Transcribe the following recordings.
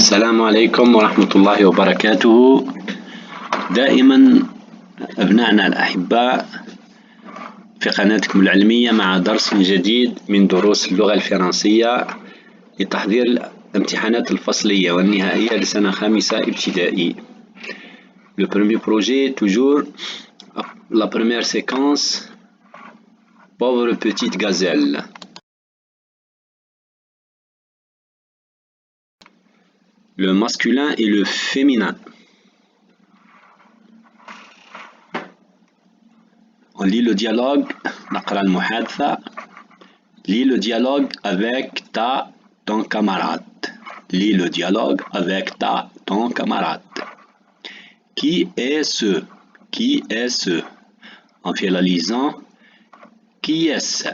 السلام عليكم ورحمة الله وبركاته. دائما أبنائنا الأحباء في قناتكم العلمية مع درس جديد من دروس اللغة الفرنسية لتحضير الامتحانات الفصلية والنهائية لسنة خامسة ابتدائي. Le premier projet, toujours la première séquence, pauvre petite gazelle. Le masculin et le féminin. On lit le dialogue, نقرأ المحادثة. Lis le dialogue avec ton camarade. Lis le dialogue avec ton camarade. Qui est ce? Qui est ce? On fait la liaison. Qui est-ce?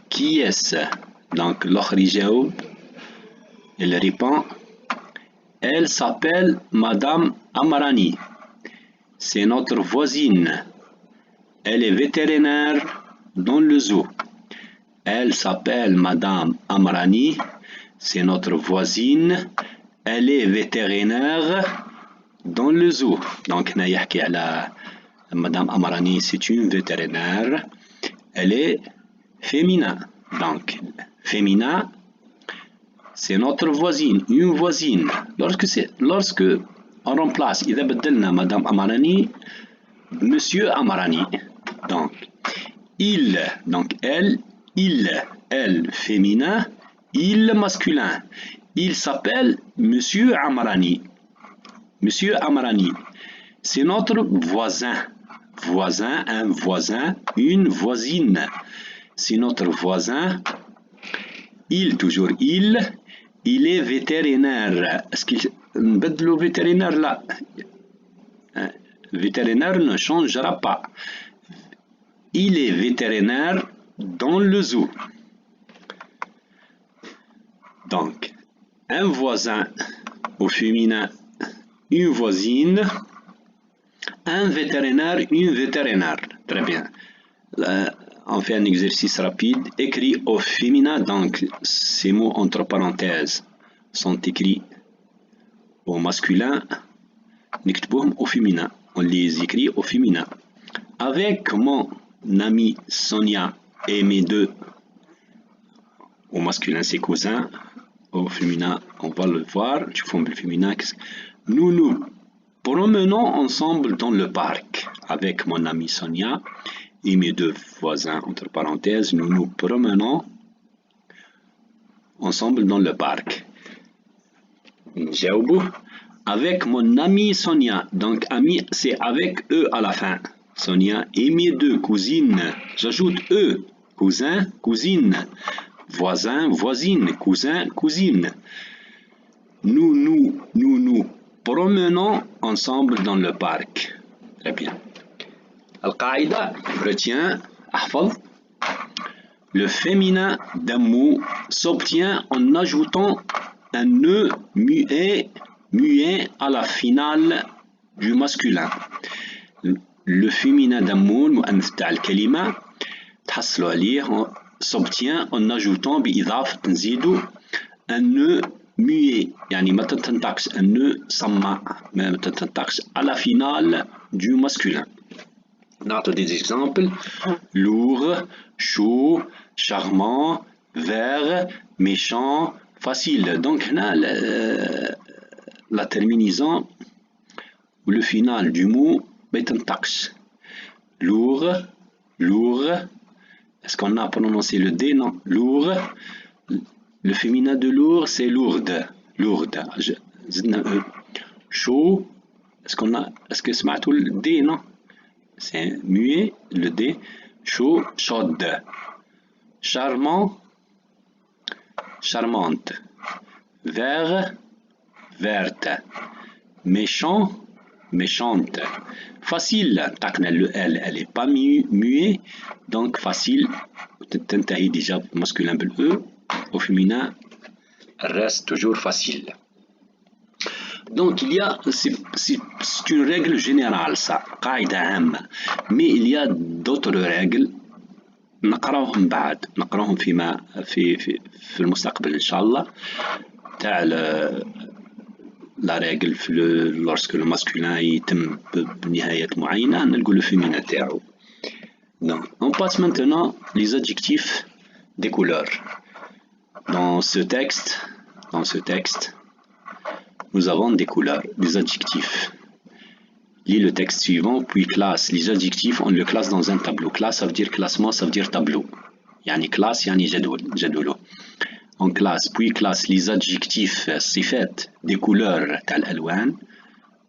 Qui est-ce? Donc, l'autre يجاوب. Il répond. Elle s'appelle Madame Amarani. C'est notre voisine. Elle est vétérinaire dans le zoo. Elle s'appelle Madame Amarani. C'est notre voisine. Elle est vétérinaire dans le zoo. Donc, نحكي على Madame Amarani, c'est une vétérinaire. Elle est féminin. Donc, féminin, c'est notre voisine, une voisine. Lorsque on remplace, إذا بدلنا Madame Amarani, Monsieur Amarani. Donc, il, donc elle, elle féminin, il masculin. Il s'appelle Monsieur Amarani. Monsieur Amarani. C'est notre voisin. Voisin, un voisin, une voisine. C'est notre voisin. Il, toujours il est vétérinaire. Est-ce qu'il نبدلو vétérinaire là? Vétérinaire ne changera pas. Il est vétérinaire dans le zoo. Donc, un voisin au féminin, une voisine, un vétérinaire, une vétérinaire. Très bien. Là, on fait un exercice rapide. Écrit au féminin, donc ces mots entre parenthèses sont écrits au masculin. نكتبوهم au féminin. On les écrit au féminin. Avec mon amie Sonia et mes deux, au masculin c'est cousins, au féminin on va le voir, tu fais le féminin. Nous nous promenons ensemble dans le parc. Avec mon amie Sonia et mes deux voisins, entre parenthèses, nous nous promenons ensemble dans le parc. Njaoubou. Avec mon amie Sonia. Donc, ami, c'est avec eux à la fin. Sonia et mes deux cousines. J'ajoute eux. Cousin, cousine. Voisin, voisine. Cousin, cousine. Nous promenons ensemble dans le parc. Très bien. Al-Qaïda, retiens, ahfaz. Le féminin d'un mot s'obtient en ajoutant un nœud muet à la finale du masculin. Le féminin d'un mot, المؤنث تاع الكلمة تحصلوا عليه s'obtient en ajoutant بإضافة نزيدو un nœud muet. يعني ما تنطقش un nœud صماء ما تنطقش à la finale du masculin. نعطي des exemples. Lourd, chaud, charmant, vert, méchant, facile. Donc là, la terminaison ou le final du mot بيتنطقش. Lourd, lourd. Est-ce qu'on a prononcé le D? Non. Lourd. Le féminin de lourd c'est lourde. Lourde. زدنا E. Chaud. Est-ce que سمعتوا le D? Non. C'est muet, le D. Chaud, chaude. Charmant, charmante. Vert, verte. Méchant, méchante. Facile, le L, elle n'est pas muet, donc facile. تنتهي déjà masculin bel E, au féminin, reste toujours facile. Donc il y a, c'est une règle générale ça, قاعدة عامة. Mais il y a d'autres règles. نقراهم بعد، نقراهم في المستقبل إن شاء الله. تاع لا ريغل lorsque le masculin يتم بنهايات معينة نلقوا le féminin تاعو. Donc, on passe maintenant les adjectifs des couleurs. Dans ce texte, nous avons des couleurs, des adjectifs. Lis le texte suivant, puis classe. Les adjectifs, on le classe dans un tableau. Classe, ça veut dire classement, ça veut dire tableau. Yani classe, yani جدول. On classe, puis classe les adjectifs, صفات des couleurs الألوان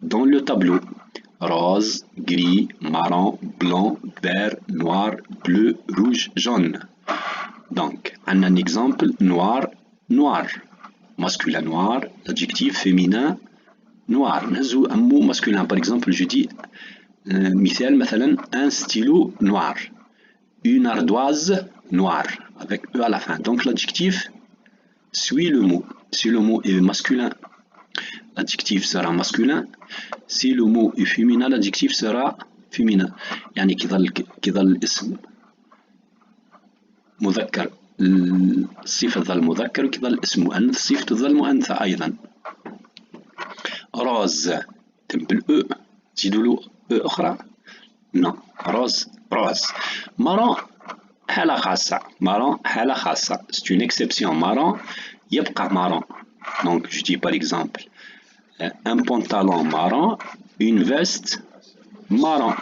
dans le tableau. Rose, gris, marron, blanc, vert, noir, bleu, rouge, jaune. Donc, on a un exemple, noir, noir. Masculin noir, adjectif féminin, noir. نهزو un mot masculin, par exemple, je dis, مثال مثلا, un stylo noir, une ardoise noire, avec E à la fin. Donc, l'adjectif suit le mot. Si le mot est masculin, l'adjectif sera masculin. Si le mot est féminin, l'adjectif sera féminin. يعني كيظل الاسم مذكر الصفة تظل مذكر وكيظل الاسم مؤنث الصفة تظل مؤنثة أيضا. روز تم بالأو تزيدوا له أو أخرى نو روز روز. مارون حالة خاصة مارون حالة خاصة c'est une exception. مارون يبقى مارون. Donc je dis par exemple un pantalon marron, une veste marron.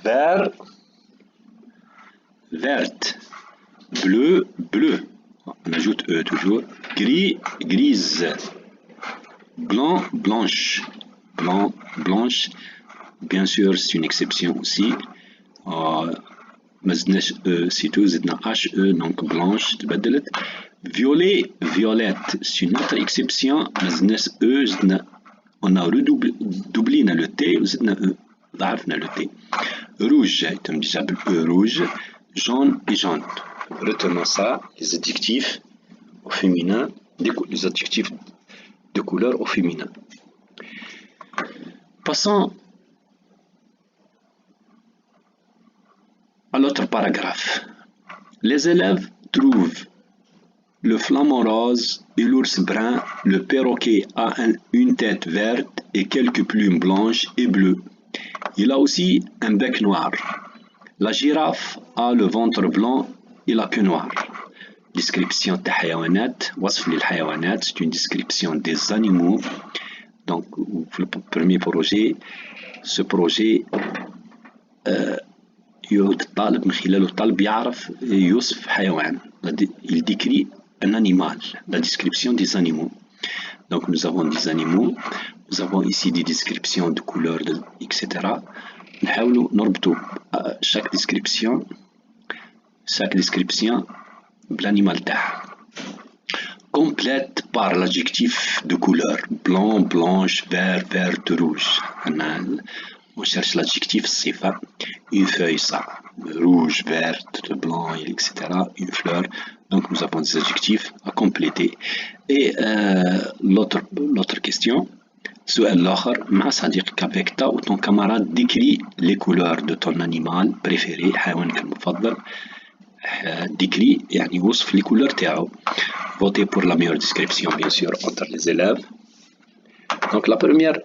Vert, verte. Bleu, bleu. On ajoute E toujours. Gris, grise. Blanc, blanche. Blanc, blanche. Bien sûr, c'est une exception aussi. ما زدناش E, c'est tout. زدنا HE, donc blanche. تبدلت. Violet, violette. C'est une autre exception. ما زدناش E, زدنا. On a redoublé le T وزدنا E. ضعفنا le T. Rouge, يتم déjà E rouge. Jaune et jaune. Retenons ça, les adjectifs au féminin, les adjectifs de couleur au féminin. Passons à l'autre paragraphe. Les élèves trouvent le flamant rose et l'ours brun. Le perroquet a une tête verte et quelques plumes blanches et bleues. Il a aussi un bec noir. La girafe a le ventre blanc et la queue noire. Description des حيوانات, وصف للحيوانات, c'est une description des animaux. Donc, le premier projet, ce projet, الطالب من خلاله الطالب يعرف يوصف حيوان. Il décrit un animal, la description des animaux. Donc, nous avons des animaux, nous avons ici des descriptions de couleurs, etc. نحاولوا نربطوا chaque description بالanimal تاعها. Complète par l'adjectif de couleur. Blanc, blanche, vert, verte, rouge. On cherche l'adjectif الصفة. Une feuille, ça. Rouge, verte, blanc, etc. Une fleur. Donc nous avons des adjectifs à compléter. Et l'autre question. السؤال الآخر مع صديقك avec ta ou ton camarade décrit les couleurs de ton animal préféré حيوانك المفضل. Décrit يعني وصف les couleurs تاعو. Votez pour la meilleure description bien sûr entre les élèves. Donc la première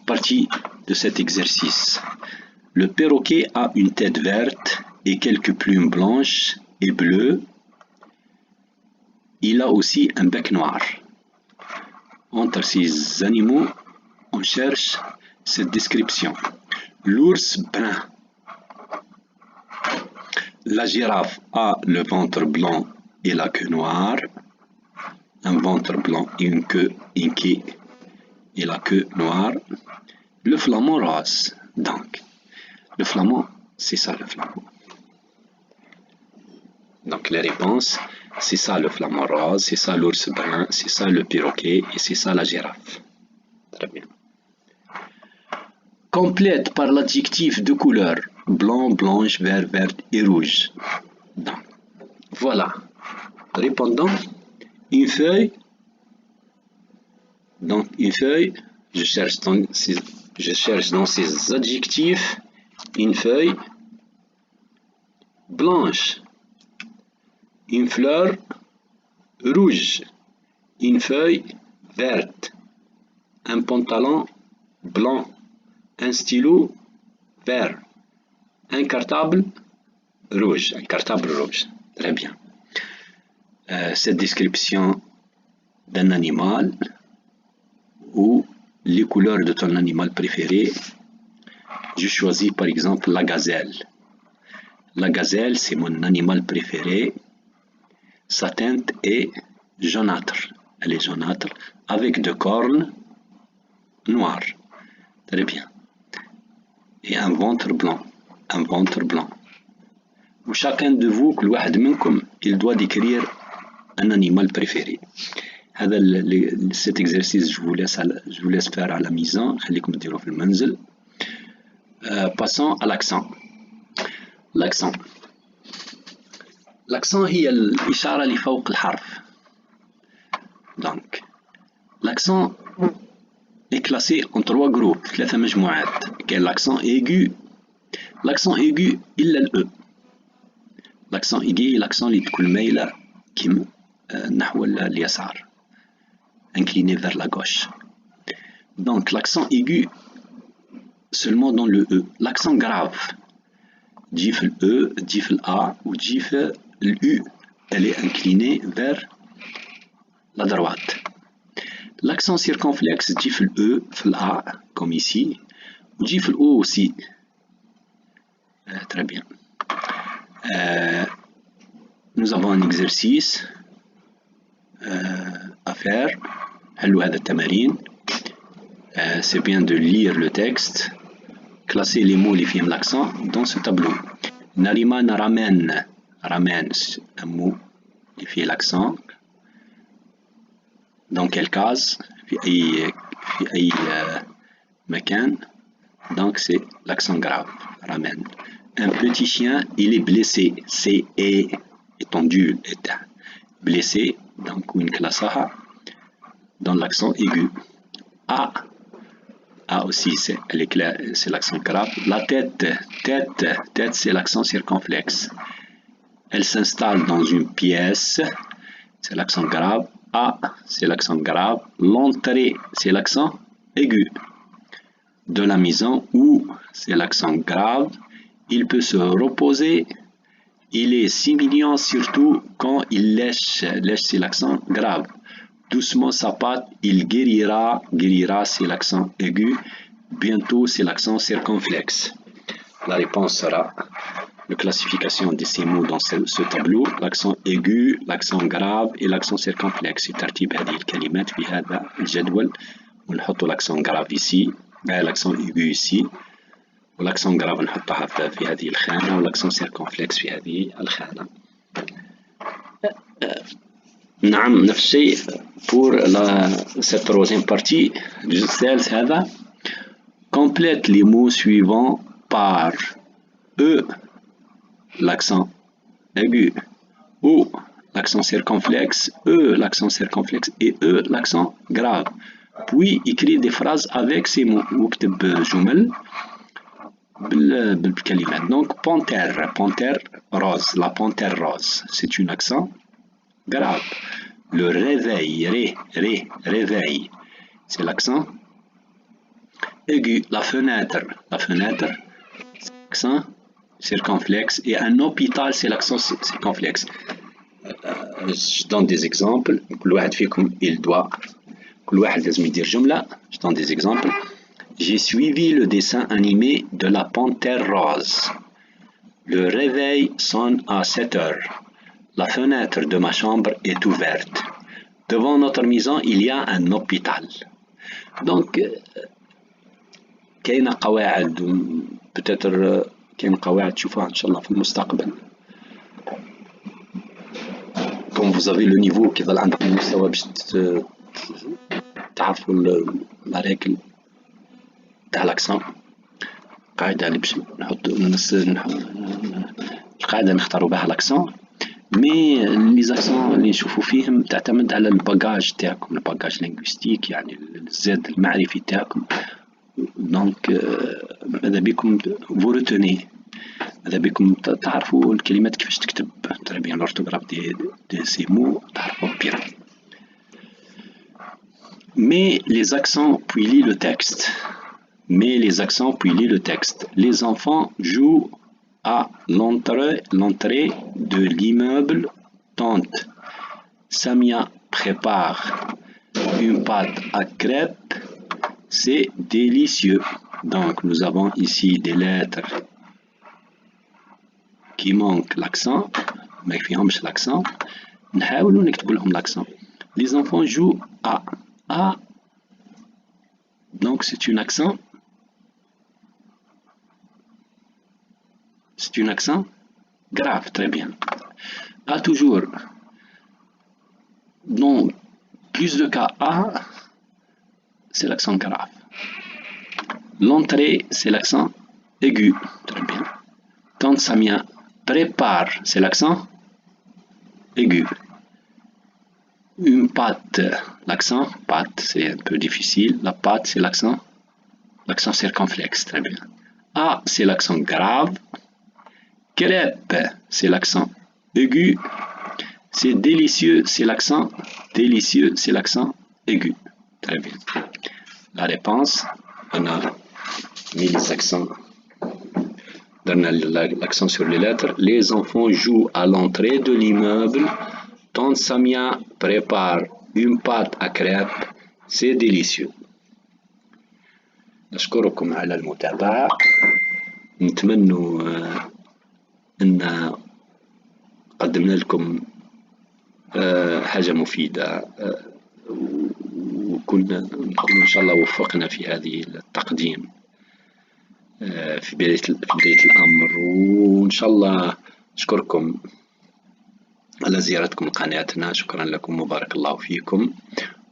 partie de cet exercice. Le perroquet a une tête verte et quelques plumes blanches et bleues. Il a aussi un bec noir. Entre ces animaux, on cherche cette description. L'ours brun. La girafe a le ventre blanc et la queue noire. Un ventre blanc et une queue et la queue noire. Le flamant rose. Donc, le flamand, c'est ça le flamand. Donc les réponses, c'est ça le flamant rose, c'est ça l'ours brun, c'est ça le perroquet et c'est ça la girafe. Très bien. Complète par l'adjectif de couleur blanc, blanche, vert, verte et rouge. Donc, voilà. Répondant, une feuille. Donc une feuille, je cherche dans ces adjectifs une feuille blanche, une fleur rouge, une feuille verte, un pantalon blanc, un stylo vert, un cartable rouge. Un cartable rouge. Très bien. Cette description d'un animal ou les couleurs de ton animal préféré. Je choisis par exemple la gazelle. La gazelle, c'est mon animal préféré. Sa teinte est jaunâtre. Elle est jaunâtre avec des cornes noires. Très bien. Et un ventre blanc. Un ventre blanc. Chacun de vous, كل واحد منكم, il doit décrire un animal préféré. Cet exercice, je vous laisse faire à la maison. خليكم تديروه في المنزل. Passons à l'accent. L'accent. L'accent هي الإشارة اللي فوق الحرف. Donc, l'accent est classé en 3 groupes, 3 مجموعات. كاين l'accent aigu. L'accent aigu إلا الأ. L'accent aigu l'accent اللي تكون مايلة كيما نحو اليسار. Incliné vers la gauche. Donc, l'accent aigu seulement dans le E. L'accent grave. تجي في الE, تجي في الA ou تجي في الU. Elle est inclinée vers la droite. L'accent circonflexe تجي في الE, في الA, comme ici, ou تجي في الO aussi. Très bien. Nous avons un exercice à faire. حلوا هذا التمارين. C'est bien de lire le texte. Classer les mots اللي فيهم l'accent dans ce tableau. Nariman ramène. Ramène, un mot qui fait l'accent. Dans quelle case? في أي مكان. Donc c'est l'accent grave. Ramène. Un petit chien, il est blessé. C'est étendu. Blessé. Donc une classe dans l'accent aigu. A aussi, c'est l'accent grave. La tête, c'est l'accent circonflexe. Elle s'installe dans une pièce, c'est l'accent grave. A, c'est l'accent grave. L'entrée, c'est l'accent aigu. De la maison, ou, c'est l'accent grave. Il peut se reposer. Il est si mignon, surtout quand il lèche. Lèche, c'est l'accent grave. Doucement sa patte, il guérira. Guérira, c'est l'accent aigu. Bientôt, c'est l'accent circonflexe. La réponse sera la classification de ces mots dans ce tableau. L'accent aigu, l'accent grave et l'accent circonflexe. ترتيب هذه الكلمات في هذا الجدول. ونحط l'accent grave ici. L'accent aigu ici. l'accent grave نحطها في هذه الخانة. l'accent circonflexe في هذه الخانة. نعم نفس الشيء pour cette troisième partie du exercice هذا. Complète les mots suivants par E, l'accent aigu, ou l'accent circonflexe, E, l'accent circonflexe et E, l'accent grave. Puis écris des phrases avec ces mots. واكتب جمل بالكلمات. Donc panthère, panthère rose, la panthère rose, c'est un accent grave. Le réveil, réveil, c'est l'accent aigu. La fenêtre, accent circonflexe. Et un hôpital, c'est l'accent circonflexe. Je donne des exemples. كل واحد فيكم il doit. كل واحد لازم يدير جملة. Je donne des exemples. J'ai suivi le dessin animé de la panthère rose. Le réveil sonne à 7 heures. La fenêtre de ma chambre est ouverte. Devant notre maison, il y a un hôpital. Donc, كاينة قواعد peut-être كاين قواعد تشوفوها إن شاء الله في المستقبل. Comme vous avez le niveau كيظل عندكم المستوى باش تعرفوا الريكل تاع l'accent. القاعدة اللي باش نحطوا القاعدة نختاروا بها l'accent. مي لي زاكسون اللي نشوفوا فيهم تعتمد على الباجاج تاعكم. الباجاج لينغويستيك يعني الزاد المعرفي تاعكم. دونك ماذا بكم vous retenez. ماذا بكم تعرفوا الكلمات كيفاش تكتب. très bien l'orthographe de ces mots تعرفوا bien. Mets les accents puis lis le texte. Mets les accents puis lis le texte. Les enfants jouent à l'entrée de l'immeuble. Tante Samia prépare une pâte à crêpes. C'est délicieux. Donc nous avons ici des lettres qui manquent l'accent. ما يفيهمش l'accent. نحاولوا نكتب لهم l'accent. Les enfants jouent à donc c'est un accent. C'est un accent grave, très bien. A toujours. Dans plus de cas A, c'est l'accent grave. L'entrée, c'est l'accent aigu, très bien. Tante Samia prépare, c'est l'accent aigu. Une pâte, l'accent pâte, c'est un peu difficile. La pâte, c'est l'accent circonflexe, très bien. A, c'est l'accent grave. Crêpe, c'est l'accent aigu. C'est délicieux, c'est l'accent délicieux, c'est l'accent aigu. Très bien. La réponse, on a mis les accents. Donne l'accent sur les lettres. Les enfants jouent à l'entrée de l'immeuble. Tante Samia prépare une pâte à crêpes. C'est délicieux. نشكركم على المتابعة. نتمنى أن قدمنا لكم حاجة مفيدة وكنا نكون إن شاء الله وفقنا في هذه التقديم في بداية الأمر. وإن شاء الله نشكركم على زيارتكم قناتنا. شكرا لكم وبارك الله فيكم.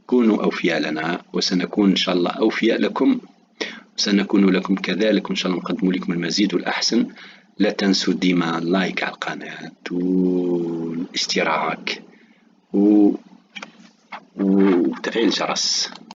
كونوا أوفياء لنا وسنكون إن شاء الله أوفياء لكم. سنكون لكم كذلك وإن شاء الله نقدم لكم المزيد والأحسن. لا تنسوا ديما لايك على القناة والاشتراك وتفعيل الجرس.